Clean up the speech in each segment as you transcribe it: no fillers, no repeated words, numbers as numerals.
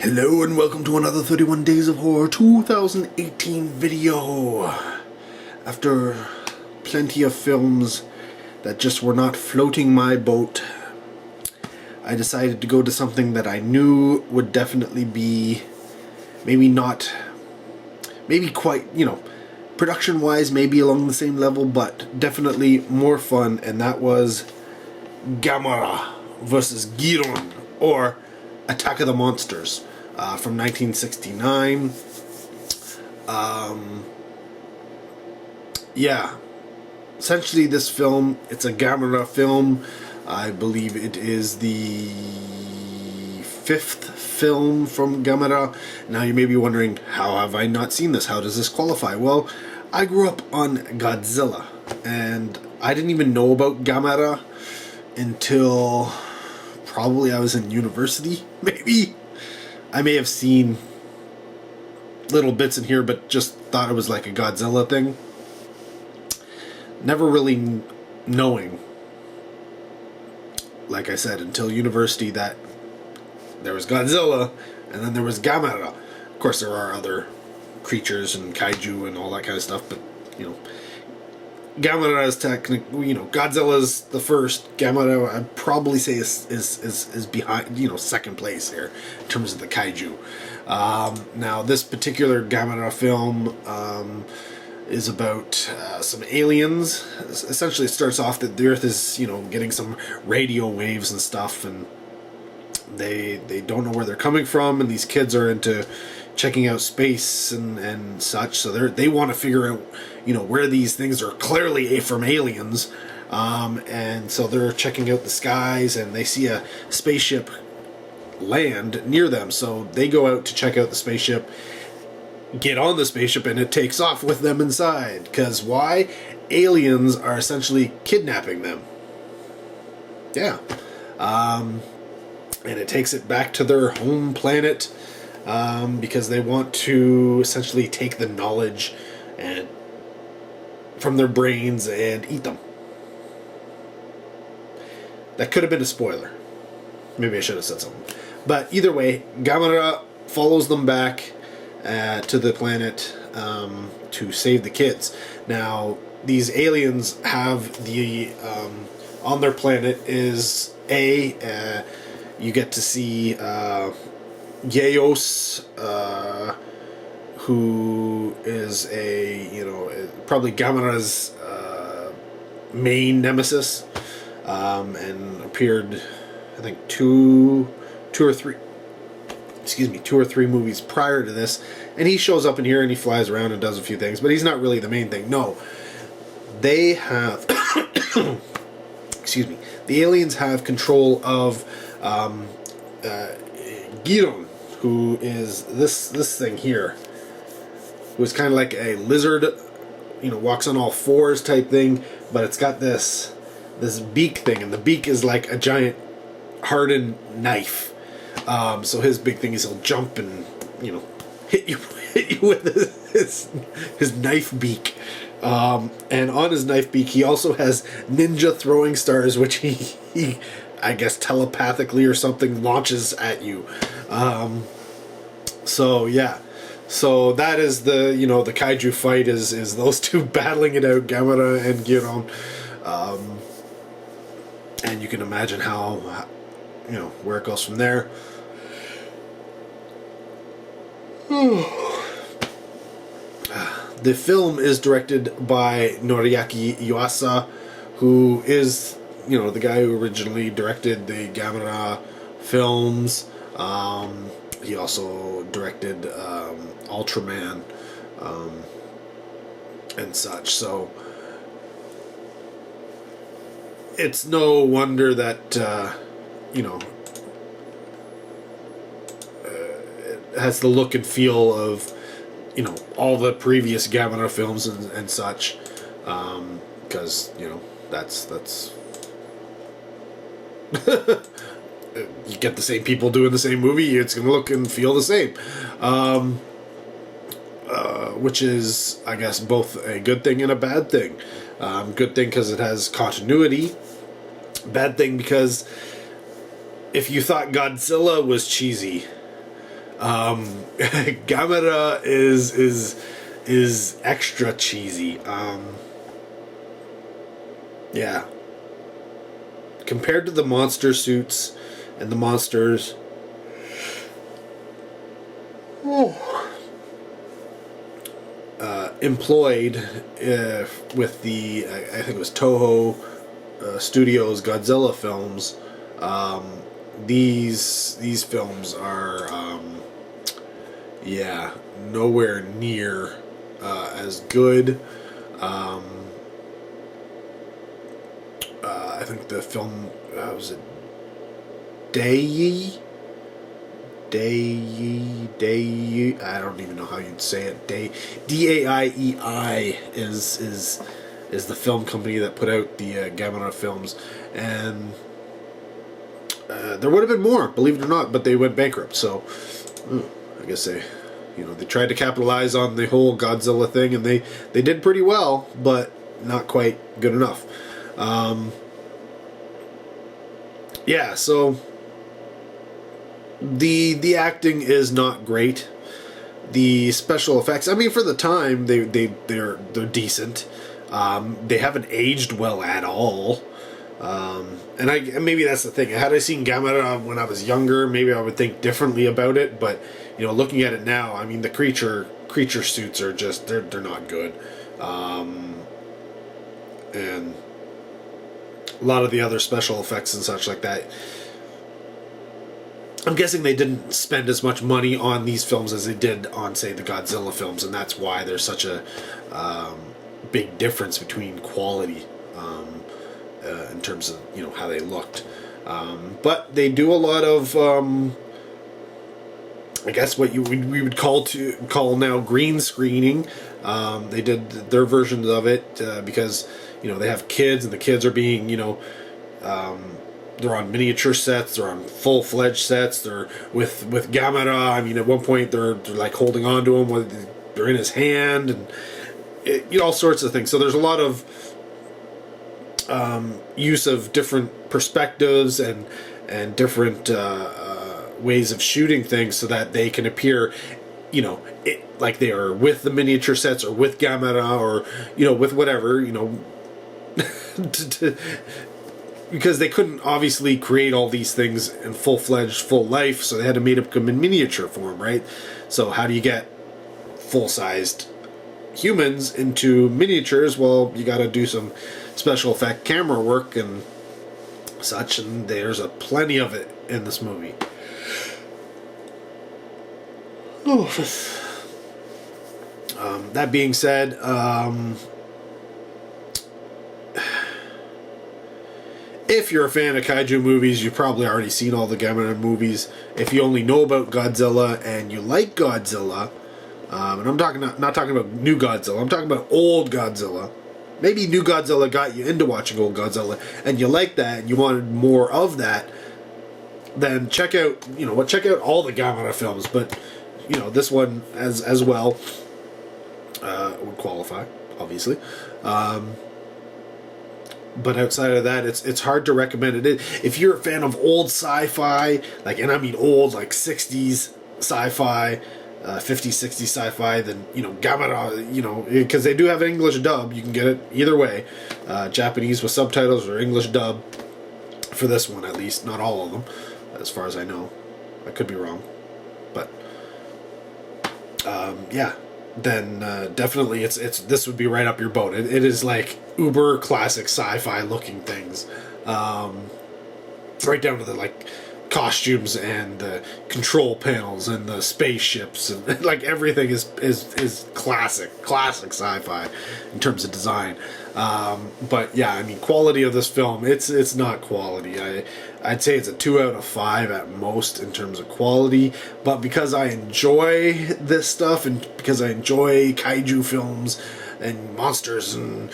Hello and welcome to another 31 Days of Horror 2018 video. After plenty of films that just were not floating my boat, I decided to go to something that I knew would definitely be maybe quite, production wise maybe along the same level, but definitely more fun, and that was Gamera versus Guiron, or Attack of the Monsters, from 1969. Yeah, essentially this film, it's a Gamera film. I believe it is the 5th film from Gamera. Now you may be wondering, how have I not seen this? How does this qualify? Well, I grew up on Godzilla, and I didn't even know about Gamera until probably I was in university, maybe. I may have seen little bits in here, but just thought it was like a Godzilla thing. Never really knowing, like I said, until university, that there was Godzilla and then there was Gamera. Of course, there are other creatures and kaiju and all that kind of stuff, but Gamera is technically, Godzilla's the first. Gamera, I'd probably say is behind, second place here in terms of the kaiju. Now, this particular Gamera film is about some aliens. Essentially, it starts off that the Earth is, getting some radio waves and stuff, and they don't know where they're coming from, and these kids are into checking out space and such, so they want to figure out, where these things are clearly from aliens, and so they're checking out the skies, and they see a spaceship land near them, so they go out to check out the spaceship, get on the spaceship, and it takes off with them inside. Because why? Aliens are essentially kidnapping them. Yeah. And it takes it back to their home planet, because they want to essentially take the knowledge and from their brains and eat them. That could have been a spoiler. Maybe I should have said something. But either way, Gamera follows them back to the planet to save the kids. Now, these aliens have the on their planet is you get to see Yeos, who is probably Gamera's main nemesis, and appeared, I think, two or three movies prior to this, and he shows up in here and he flies around and does a few things, but he's not really the main thing. No, they have the aliens have control of Guiron, who is this thing here, who's kind of like a lizard, walks on all fours type thing, but it's got this beak thing, and the beak is like a giant hardened knife. So his big thing is he'll jump and hit you with his knife beak. And on his knife beak, he also has ninja throwing stars, which he I guess telepathically or something launches at you. So yeah, so that is the the kaiju fight is those two battling it out, Gamera and Guiron. And you can imagine how where it goes from there. The film is directed by Noriaki Yuasa, who is, the guy who originally directed the Gamera films. He also directed Ultraman and such. So it's no wonder that it has the look and feel of all the previous Gamera films and such, because that's you get the same people doing the same movie, it's gonna look and feel the same, which is, I guess, both a good thing and a bad thing. Good thing because it has continuity. Bad thing because if you thought Godzilla was cheesy, Gamera is extra cheesy. Yeah. Compared to the monster suits and the monsters, employed with the, I think it was Toho Studios Godzilla films. These films are yeah, nowhere near as good. I think the film was it Dai? I don't even know how you'd say it. Daei is the film company that put out the Gamera films, and there would have been more, believe it or not, but they went bankrupt. So I guess they tried to capitalize on the whole Godzilla thing, and they did pretty well, but not quite good enough. Yeah, so the acting is not great. The special effects, I mean, for the time, they're decent. They haven't aged well at all. And maybe that's the thing. Had I seen Gamera when I was younger, maybe I would think differently about it. But looking at it now, I mean, the creature suits are just they're not good. And a lot of the other special effects and such like that, I'm guessing they didn't spend as much money on these films as they did on, say, the Godzilla films, and that's why there's such a big difference between quality in terms of how they looked. But they do a lot of I guess what we would call now green screening. They did their versions of it because they have kids, and the kids are being they're on miniature sets, they're on full-fledged sets, they're with Gamera. I mean, at one point they're like holding on to him, they're in his hand, and all sorts of things. So there's a lot of use of different perspectives and different ways of shooting things so that they can appear, like they are with the miniature sets or with Gamera or with whatever, because they couldn't obviously create all these things in full-fledged, full life, so they had to make them in miniature form, right? So how do you get full-sized humans into miniatures? Well, you got to do some special effect camera work and such, and there's plenty of it in this movie. That being said, if you're a fan of kaiju movies, you've probably already seen all the Gamera movies. If you only know about Godzilla and you like Godzilla, and I'm not talking about new Godzilla, I'm talking about old Godzilla. Maybe new Godzilla got you into watching old Godzilla, and you liked that, and you wanted more of that. Then check out all the Gamera films, but this one as well would qualify, obviously. But outside of that, it's hard to recommend it. If you're a fan of old sci-fi, and I mean old, 60s sci-fi, 50s, 60s sci-fi, then, Gamera, because they do have an English dub. You can get it either way. Japanese with subtitles or English dub for this one, at least. Not all of them, as far as I know. I could be wrong. But, yeah. Then definitely this would be right up your boat. It is like uber classic sci-fi looking things, right down to the costumes and the control panels and the spaceships and everything is classic sci-fi in terms of design. But yeah, I mean, quality of this film, it's not quality. I'd say it's a 2 out of 5 at most in terms of quality, but because I enjoy this stuff and because I enjoy kaiju films and monsters and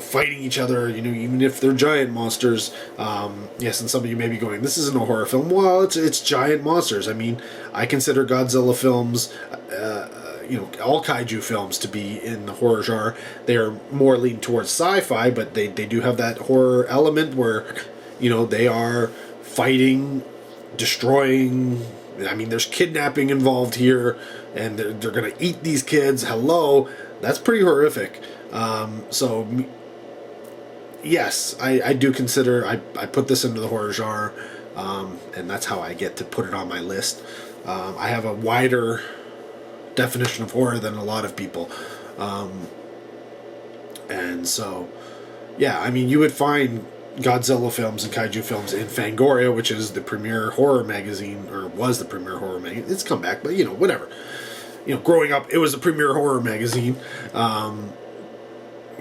fighting each other, even if they're giant monsters, yes, and some of you may be going, this isn't a horror film. Well, it's giant monsters. I mean, I consider Godzilla films, all kaiju films to be in the horror genre. They are more leaning towards sci-fi, but they do have that horror element where they are fighting, destroying, I mean, there's kidnapping involved here, and they're going to eat these kids. Hello, that's pretty horrific. So, yes, I do consider, I put this into the horror genre, and that's how I get to put it on my list. I have a wider definition of horror than a lot of people. And so, yeah, I mean, you would find Godzilla films and kaiju films in Fangoria, which is the premier horror magazine, or was the premier horror magazine. It's come back, but, whatever. Growing up, it was the premier horror magazine.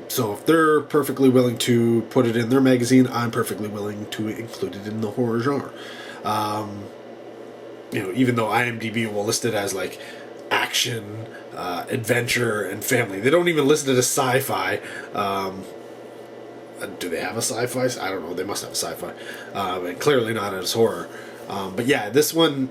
So if they're perfectly willing to put it in their magazine, I'm perfectly willing to include it in the horror genre. Even though IMDb will list it as, like, action, adventure, and family. They don't even list it as sci-fi. Do they have a sci-fi? I don't know. They must have a sci-fi. And clearly not as horror. But yeah, this one...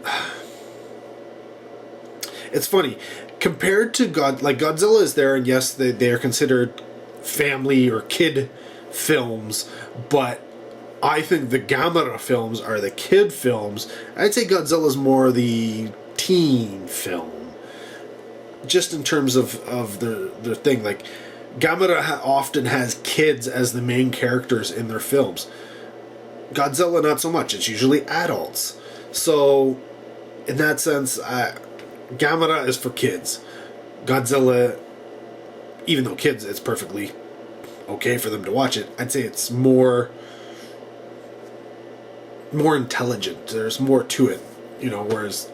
It's funny. Compared to Godzilla is there, and yes, they are considered family or kid films, but I think the Gamera films are the kid films. I'd say Godzilla's more the teen film. Just in terms of their thing. Like, Gamera often has kids as the main characters in their films. Godzilla, not so much. It's usually adults. So, in that sense, Gamera is for kids. Godzilla, even though kids, it's perfectly okay for them to watch it, I'd say it's more intelligent. There's more to it. Whereas,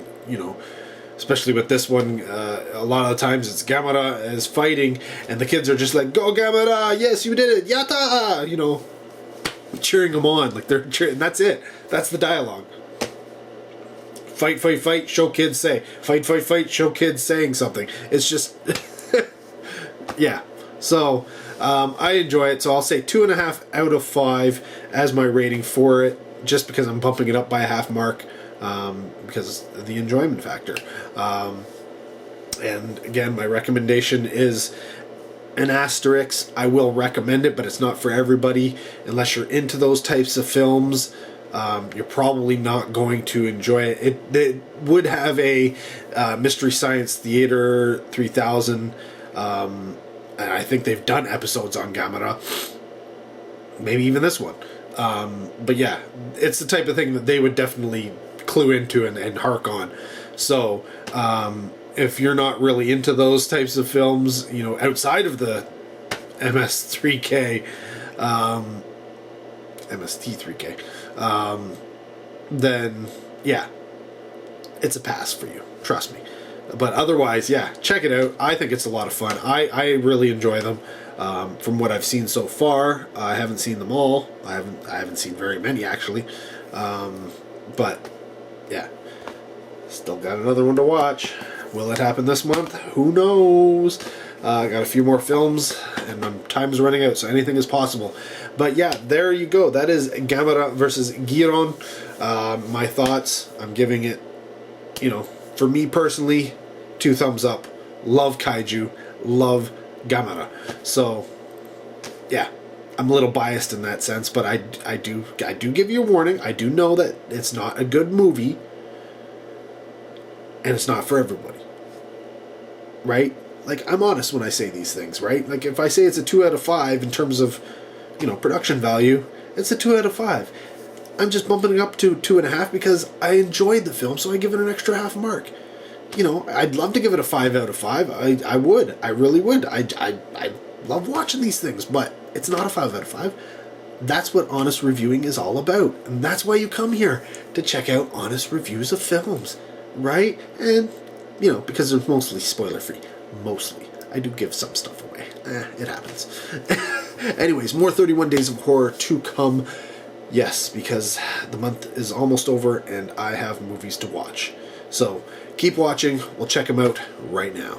especially with this one, a lot of the times it's Gamera is fighting, and the kids are just like, "Go Gamera! Yes, you did it! Yatta!" Cheering them on, like they're cheering. And that's it. That's the dialogue. Fight, fight, fight. Show kids say. Fight, fight, fight. Show kids saying something. It's just, yeah. So I enjoy it. So I'll say 2.5 out of 5 as my rating for it, just because I'm bumping it up by a half mark. Because of the enjoyment factor. And again, my recommendation is an asterisk. I will recommend it, but it's not for everybody. Unless you're into those types of films, you're probably not going to enjoy it. It would have a Mystery Science Theater 3000, and I think they've done episodes on Gamera. Maybe even this one. But yeah, it's the type of thing that they would definitely clue into and hark on. So if you're not really into those types of films, outside of the MS3K, MST3K, then yeah, it's a pass for you, trust me. But otherwise, yeah, check it out. I think it's a lot of fun. I really enjoy them. From what I've seen so far, I haven't seen them all. I haven't seen very many, actually. But yeah, still got another one to watch. Will it happen this month? Who knows? I got a few more films, and my time is running out, so anything is possible. But yeah, there you go. That is Gamera versus Guiron. My thoughts, I'm giving it, for me personally, 2 thumbs up. Love kaiju, love Gamera. So, yeah, I'm a little biased in that sense, but I do give you a warning. I do know that it's not a good movie, and it's not for everybody. Right? Like, I'm honest when I say these things, right? Like, if I say it's a 2 out of 5 in terms of, production value, it's a 2 out of 5. I'm just bumping it up to 2.5 because I enjoyed the film, so I give it an extra half mark. I'd love to give it a 5 out of 5. I would. I really would. I love watching these things, but it's not a 5 out of 5. That's what honest reviewing is all about. And that's why you come here, to check out honest reviews of films, right? And, because they're mostly spoiler-free. Mostly. I do give some stuff away. It happens. Anyways, more 31 Days of Horror to come. Yes, because the month is almost over and I have movies to watch. So, keep watching. We'll check them out right now.